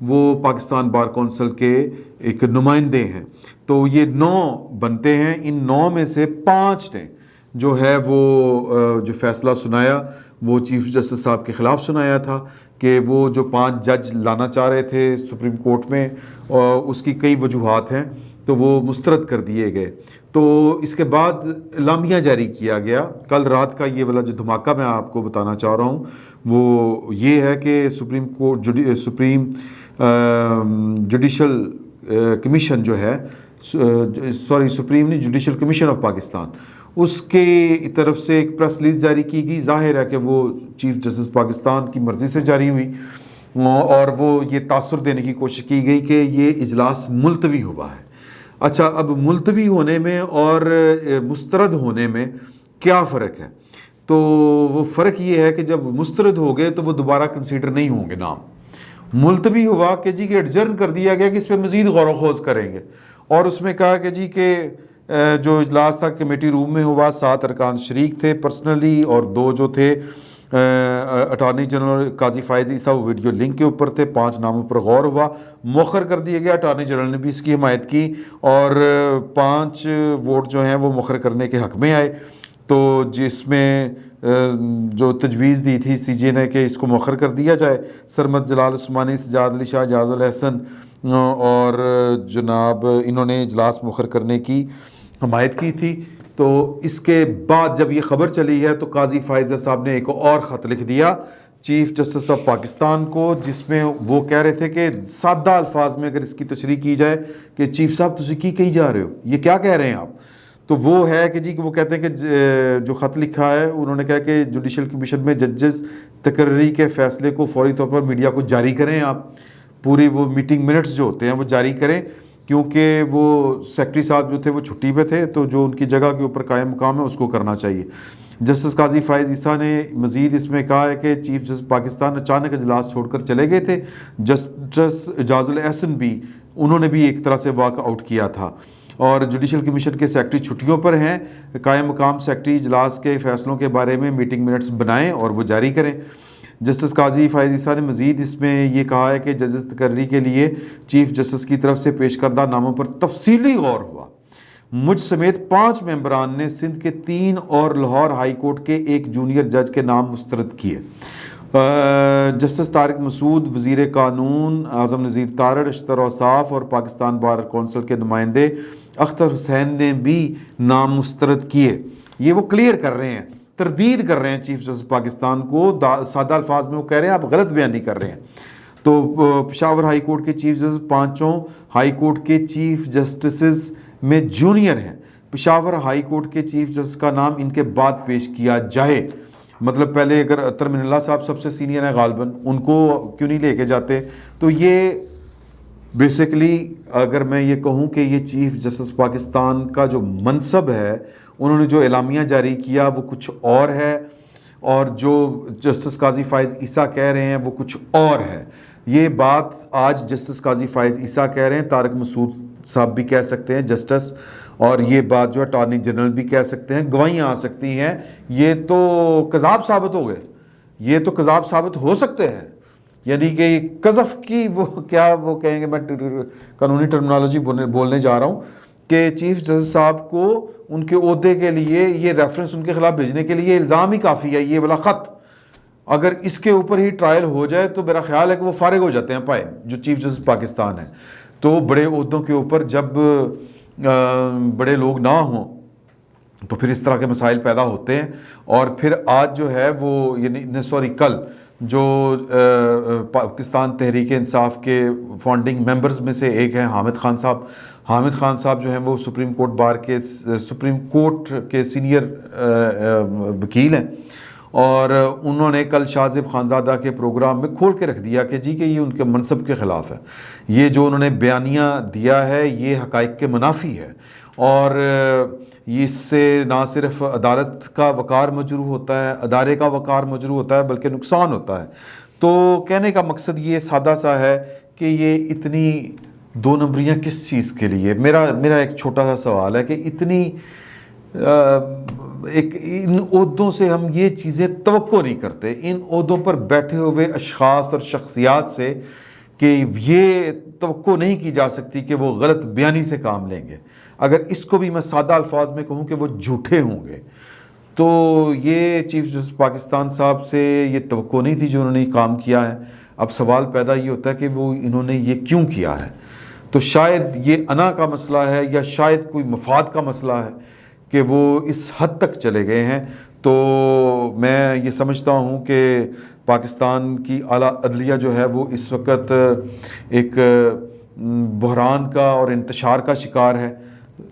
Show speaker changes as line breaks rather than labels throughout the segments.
وہ Pakistan bar council کے ایک نمائندے ہیں. تو یہ 9 بنتے ہیں. ان 9 میں سے 5 نے جو ہے وہ جو فیصلہ سنایا وہ چیف جسٹس صاحب کے خلاف سنایا تھا کہ وہ جو 5 جج لانا چاہ رہے تھے سپریم کورٹ میں، اس کی کئی وجوہات ہیں، تو وہ مسترد کر دیے گئے. تو اس کے بعد اعلامیہ جاری کیا گیا. کل رات کا یہ والا جو دھماکہ میں آپ کو بتانا چاہ رہا ہوں وہ یہ ہے کہ سپریم جوڈیشل کمیشن جو ہے، supreme judicial commission of Pakistan, اس کے طرف سے ایک پریس ریلیز جاری کی گئی. ظاہر ہے کہ وہ چیف جسٹس پاکستان کی مرضی سے جاری ہوئی، اور وہ یہ تاثر دینے کی کوشش کی گئی کہ یہ اجلاس ملتوی ہوا ہے. اچھا، اب ملتوی ہونے میں اور مسترد ہونے میں کیا فرق ہے؟ تو وہ فرق یہ ہے کہ جب مسترد ہو گئے تو وہ دوبارہ کنسیڈر نہیں ہوں گے نام. ملتوی ہوا کہ جی کہ ایڈجرن کر دیا گیا کہ اس پہ مزید غور و خوض کریں گے، اور اس میں کہا کہ جی کہ جو اجلاس تھا کمیٹی روم میں ہوا، 7 ارکان شریک تھے پرسنلی، اور 2 جو تھے اٹارنی جنرل قاضی فائز عیسیٰ وہ ویڈیو لنک کے اوپر تھے. 5 ناموں پر غور ہوا، مؤخر کر دیا گیا. اٹارنی جنرل نے بھی اس کی حمایت کی، اور 5 ووٹ جو ہیں وہ مؤخر کرنے کے حق میں آئے. تو جس میں جو تجویز دی تھی سی جے نے کہ اس کو مؤخر کر دیا جائے، سرمد جلال عثمانی، سجاد علی شاہ، جاز الحسن اور جناب انہوں نے اجلاس مؤخر کرنے کی حمایت کی تھی. تو اس کے بعد جب یہ خبر چلی ہے تو قاضی فائز صاحب نے ایک اور خط لکھ دیا چیف جسٹس آف پاکستان کو، جس میں وہ کہہ رہے تھے کہ سادہ الفاظ میں اگر اس کی تشریح کی جائے کہ چیف صاحب تسی کی کہی جا رہے ہو، یہ کیا کہہ رہے ہیں آپ؟ تو وہ ہے کہ جی کہ وہ کہتے ہیں کہ جو خط لکھا ہے انہوں نے کہا کہ جوڈیشل کمیشن میں ججز تقرری کے فیصلے کو فوری طور پر میڈیا کو جاری کریں. آپ پوری وہ میٹنگ منٹس جو ہوتے ہیں وہ جاری کریں، کیونکہ وہ سیکرٹری صاحب جو تھے وہ چھٹی پہ تھے، تو جو ان کی جگہ کے اوپر قائم مقام ہے اس کو کرنا چاہیے. جسٹس قاضی فائز عیسیٰ نے مزید اس میں کہا ہے کہ چیف جسٹس پاکستان اچانک اجلاس چھوڑ کر چلے گئے تھے. جسٹس جاز الحسن بھی، انہوں نے بھی ایک طرح سے واک آؤٹ کیا تھا، اور جوڈیشل کمیشن کے سیکرٹری چھٹیوں پر ہیں. قائم مقام سیکرٹری اجلاس کے فیصلوں کے بارے میں میٹنگ منٹس بنائیں اور وہ جاری کریں. جسٹس قاضی فائز عیسیٰ نے مزید اس میں یہ کہا ہے کہ ججز تقرری کے لیے چیف جسٹس کی طرف سے پیش کردہ ناموں پر تفصیلی غور ہوا. مجھ سمیت 5 ممبران نے سندھ کے 3 اور لاہور ہائی کورٹ کے 1 جونیئر جج کے نام مسترد کیے. جسٹس طارق مسعود، وزیر قانون اعظم نذیر تارڑ، اشتر اوصاف اور پاکستان بار کونسل کے نمائندے اختر حسین نے بھی نام مسترد کیے. یہ وہ کلیئر کر رہے ہیں، تردید کر رہے ہیں چیف جسٹس پاکستان کو. سادہ الفاظ میں وہ کہہ رہے ہیں آپ غلط بیانی کر رہے ہیں. تو پشاور ہائی کورٹ کے چیف جسٹس 5 ہائی کورٹ کے چیف جسٹسز میں جونیئر ہیں. پشاور ہائی کورٹ کے چیف جسٹس کا نام ان کے بعد پیش کیا جائے. مطلب پہلے اگر اطہر من اللہ صاحب سب سے سینئر ہیں غالباً، ان کو کیوں نہیں لے کے جاتے؟ تو یہ بیسیکلی اگر میں یہ کہوں کہ یہ چیف جسٹس پاکستان کا جو منصب ہے، انہوں نے جو اعلامیہ جاری کیا وہ کچھ اور ہے، اور جو جسٹس قاضی فائز عیسیٰ کہہ رہے ہیں وہ کچھ اور ہے. یہ بات آج جسٹس قاضی فائز عیسیٰ کہہ رہے ہیں، طارق مسعود صاحب بھی کہہ سکتے ہیں جسٹس، اور یہ بات جو اٹارنی جنرل بھی کہہ سکتے ہیں، گواہیاں آ سکتی ہیں. یہ تو کذاب ثابت ہو گئے، یہ تو کذاب ثابت ہو سکتے ہیں. یعنی کہ قذف کی وہ کیا وہ کہیں گے، میں قانونی ٹرمنالوجی بولنے جا رہا ہوں کہ چیف جسٹس صاحب کو ان کے عہدے کے لیے یہ ریفرنس ان کے خلاف بھیجنے کے لیے الزام ہی کافی ہے. یہ والا خط اگر اس کے اوپر ہی ٹرائل ہو جائے تو میرا خیال ہے کہ وہ فارغ ہو جاتے ہیں پائے جو چیف جسٹس پاکستان ہے. تو بڑے عہدوں کے اوپر جب بڑے لوگ نہ ہوں تو پھر اس طرح کے مسائل پیدا ہوتے ہیں. اور پھر آج جو ہے وہ یعنی کل جو پاکستان تحریک انصاف کے فاؤنڈنگ ممبرز میں سے ایک ہیں حامد خان صاحب. حامد خان صاحب جو ہیں وہ سپریم کورٹ کے سینئر وکیل ہیں، اور انہوں نے کل شاہ زیب خانزادہ کے پروگرام میں کھول کے رکھ دیا کہ جی کہ یہ ان کے منصب کے خلاف ہے. یہ جو انہوں نے بیانیہ دیا ہے یہ حقائق کے منافی ہے، اور اس سے نہ صرف عدالت کا وقار مجروح ہوتا ہے، ادارے کا وقار مجروح ہوتا ہے، بلکہ نقصان ہوتا ہے. تو کہنے کا مقصد یہ سادہ سا ہے کہ یہ اتنی 2 نمبریاں کس چیز کے لیے؟ میرا ایک چھوٹا سا سوال ہے کہ اتنی ان عہدوں سے ہم یہ چیزیں توقع نہیں کرتے. ان عہدوں پر بیٹھے ہوئے اشخاص اور شخصیات سے کہ یہ توقع نہیں کی جا سکتی کہ وہ غلط بیانی سے کام لیں گے. اگر اس کو بھی میں سادہ الفاظ میں کہوں کہ وہ جھوٹے ہوں گے، تو یہ چیف جسٹس پاکستان صاحب سے یہ توقع نہیں تھی جو انہوں نے کام کیا ہے. اب سوال پیدا یہ ہوتا ہے کہ وہ انہوں نے یہ کیوں کیا ہے. تو شاید یہ انا کا مسئلہ ہے یا شاید کوئی مفاد کا مسئلہ ہے کہ وہ اس حد تک چلے گئے ہیں. تو میں یہ سمجھتا ہوں کہ پاکستان کی اعلیٰ عدلیہ جو ہے وہ اس وقت ایک بحران کا اور انتشار کا شکار ہے.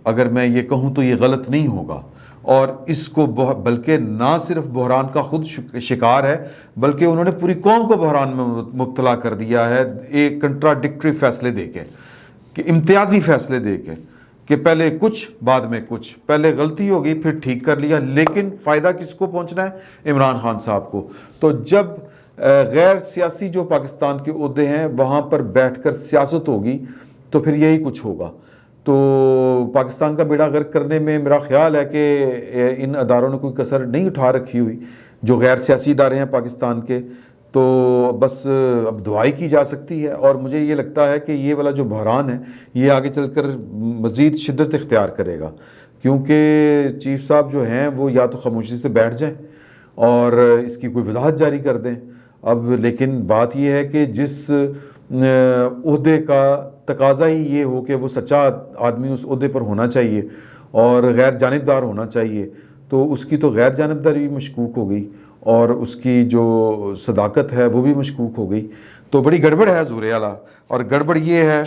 اگر میں یہ کہوں تو یہ غلط نہیں ہوگا. اور اس کو بلکہ نہ صرف بحران کا خود شکار ہے، بلکہ انہوں نے پوری قوم کو بحران میں مبتلا کر دیا ہے ایک کنٹراڈکٹری فیصلے دے کے، کہ امتیازی فیصلے دے کے، کہ پہلے کچھ بعد میں کچھ. پہلے غلطی ہو گئی پھر ٹھیک کر لیا، لیکن فائدہ کس کو پہنچنا ہے؟ عمران خان صاحب کو. تو جب غیر سیاسی جو پاکستان کے عہدے ہیں وہاں پر بیٹھ کر سیاست ہوگی تو پھر یہی کچھ ہوگا. تو پاکستان کا بیڑا غرق کرنے میں میرا خیال ہے کہ ان اداروں نے کوئی کسر نہیں اٹھا رکھی ہوئی جو غیر سیاسی ادارے ہیں پاکستان کے. تو بس اب دعائی کی جا سکتی ہے. اور مجھے یہ لگتا ہے کہ یہ والا جو بحران ہے یہ آگے چل کر مزید شدت اختیار کرے گا، کیونکہ چیف صاحب جو ہیں وہ یا تو خاموشی سے بیٹھ جائیں اور اس کی کوئی وضاحت جاری کر دیں. اب لیکن بات یہ ہے کہ جس عہدے کا تقاضا ہی یہ ہو کہ وہ سچا آدمی اس عہدے پر ہونا چاہیے اور غیر جانبدار ہونا چاہیے، تو اس کی تو غیر جانبداری بھی مشکوک ہو گئی اور اس کی جو صداقت ہے وہ بھی مشکوک ہو گئی. تو بڑی گڑبڑ ہے حضور اعلیٰ. اور گڑبڑ یہ ہے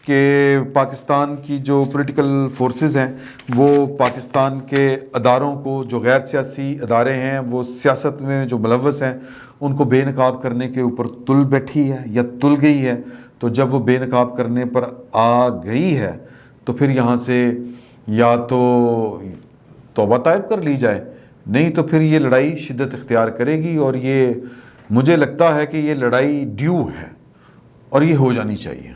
کہ پاکستان کی جو پولیٹیکل فورسز ہیں وہ پاکستان کے اداروں کو، جو غیر سیاسی ادارے ہیں وہ سیاست میں جو ملوث ہیں، ان کو بے نقاب کرنے کے اوپر تل بیٹھی ہے یا تل گئی ہے. تو جب وہ بے نقاب کرنے پر آ گئی ہے تو پھر یہاں سے یا تو توبہ طائب کر لی جائے، نہیں تو پھر یہ لڑائی شدت اختیار کرے گی. اور یہ مجھے لگتا ہے کہ یہ لڑائی ڈیو ہے اور یہ ہو جانی چاہیے.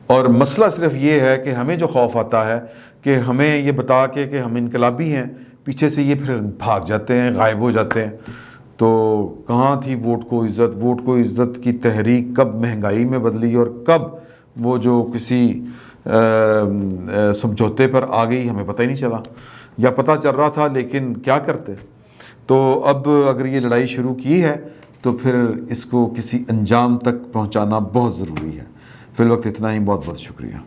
اور مسئلہ صرف یہ ہے کہ ہمیں جو خوف آتا ہے کہ ہمیں یہ بتا کے کہ ہم انقلابی ہیں، پیچھے سے یہ پھر بھاگ جاتے ہیں، غائب ہو جاتے ہیں. تو کہاں تھی ووٹ کو عزت؟ ووٹ کو عزت کی تحریک کب مہنگائی میں بدلی اور کب وہ جو کسی سمجھوتے پر آ گئی ہمیں پتہ ہی نہیں چلا، یا پتہ چل رہا تھا لیکن کیا کرتے. تو اب اگر یہ لڑائی شروع کی ہے تو پھر اس کو کسی انجام تک پہنچانا بہت ضروری ہے. فی الوقت اتنا ہی. بہت بہت شکریہ.